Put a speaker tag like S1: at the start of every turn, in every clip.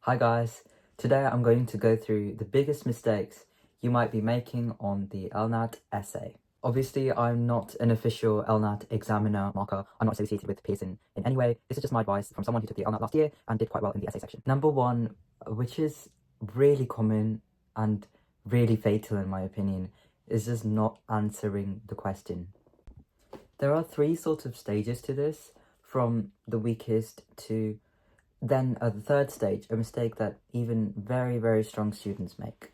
S1: Hi guys, today I'm going to go through the biggest mistakes you might be making on the LNAT essay. Obviously, I'm not an official LNAT examiner marker. I'm not associated with Pearson in any way. This is just my advice from someone who took the LNAT last year and did quite well in the essay section. Number one, which is really common and really fatal in my opinion, is just not answering the question. There are three sort of stages to this, from the weakest to then at the third stage, a mistake that even very strong students make.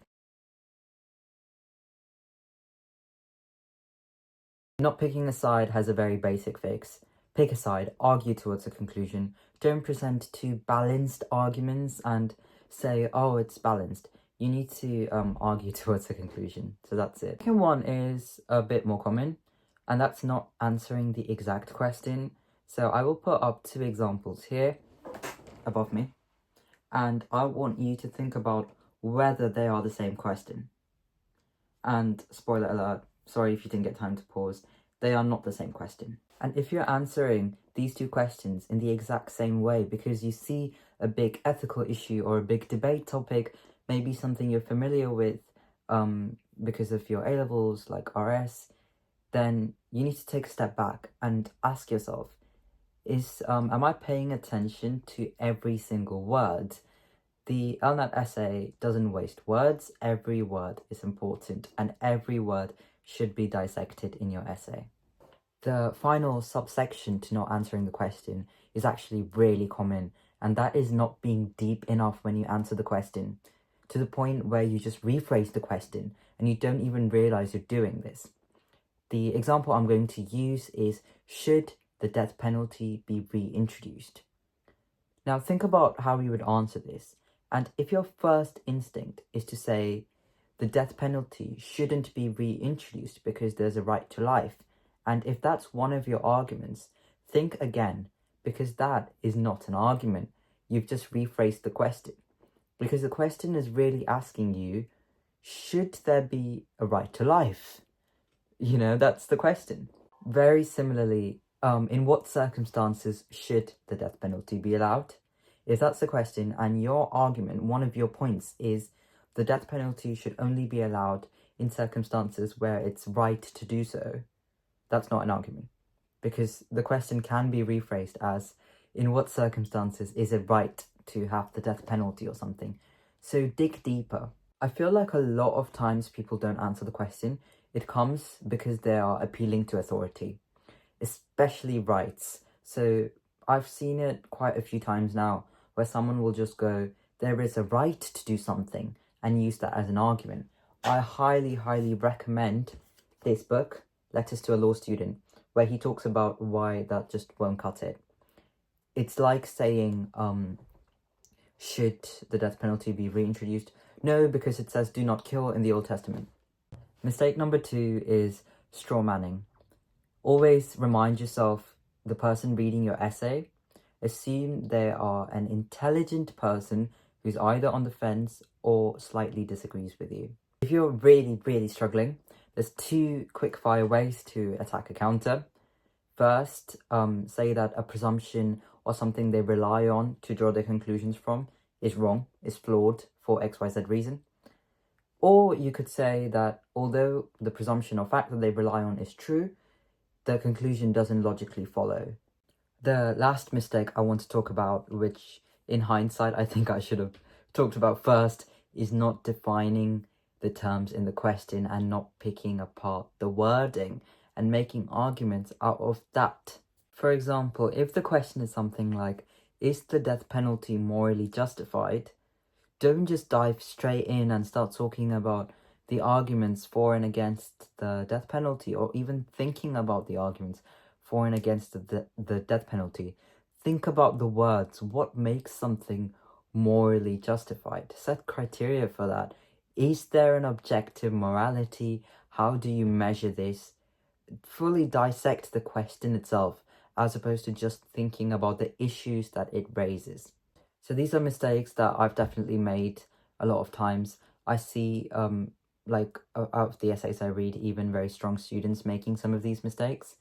S1: Not picking a side has a very basic fix. Pick a side, argue towards a conclusion. Don't present two balanced arguments and say, oh, it's balanced. You need to argue towards a conclusion. So that's it. Second one is a bit more common, and that's not answering the exact question. So I will put up two examples here above me, and I want you to think about whether they are the same question. And spoiler alert, sorry if you didn't get time to pause, they are not the same question. And if you're answering these two questions in the exact same way because you see a big ethical issue or a big debate topic, maybe something you're familiar with because of your A-levels like RS, then you need to take a step back and ask yourself, am I paying attention to every single word? The LNAT essay doesn't waste words. Every word is important and every word should be dissected in your essay. The final subsection to not answering the question is actually really common, and that is not being deep enough when you answer the question, to the point where you just rephrase the question and you don't even realize you're doing this. The example I'm going to use is, should the death penalty be reintroduced? Now think about how you would answer this, and if your first instinct is to say the death penalty shouldn't be reintroduced because there's a right to life, and if that's one of your arguments, think again, because that is not an argument. You've just rephrased the question, because the question is really asking you, should there be a right to life? You know, that's the question. Very similarly, in what circumstances should the death penalty be allowed? If that's the question and your argument, one of your points is the death penalty should only be allowed in circumstances where it's right to do so, that's not an argument, because the question can be rephrased as, in what circumstances is it right to have the death penalty or something. So dig deeper. I feel like a lot of times people don't answer the question. It comes because they are appealing to authority, especially rights. So I've seen it quite a few times now, where someone will just go, there is a right to do something, and use that as an argument. I highly recommend this book, Letters to a Law Student, where he talks about why that just won't cut it. It's like saying, should the death penalty be reintroduced? No, because it says do not kill in the Old Testament. Mistake number 2 is straw manning. Always remind yourself, the person reading your essay, assume they are an intelligent person who's either on the fence or slightly disagrees with you. If you're really struggling, there's 2 quick fire ways to attack a counter. First, say that a presumption or something they rely on to draw their conclusions from is wrong, is flawed for XYZ reason. Or you could say that although the presumption or fact that they rely on is true, the conclusion doesn't logically follow. The last mistake I want to talk about, which in hindsight I think I should have talked about first, is not defining the terms in the question and not picking apart the wording and making arguments out of that. For example, if the question is something like, is the death penalty morally justified? Don't just dive straight in and start talking about the arguments for and against the death penalty, or even thinking about the arguments for and against the death penalty. Think about the words. What makes something morally justified? Set criteria for that. Is there an objective morality? How do you measure this? Fully dissect the question itself, as opposed to just thinking about the issues that it raises. So these are mistakes that I've definitely made a lot of times. I see, out of the essays I read, even very strong students making some of these mistakes.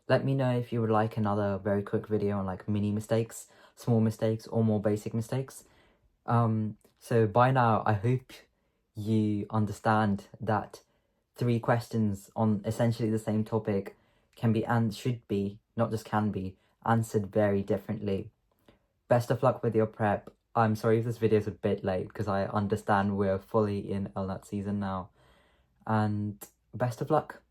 S1: Let me know if you would like another very quick video on like mini mistakes, small mistakes, or more basic mistakes. So by now, I hope you understand that 3 questions on essentially the same topic can be and should be, not just can be, answered very differently. Best of luck with your prep. I'm sorry if this video is a bit late because I understand we're fully in LNAT season now. And best of luck.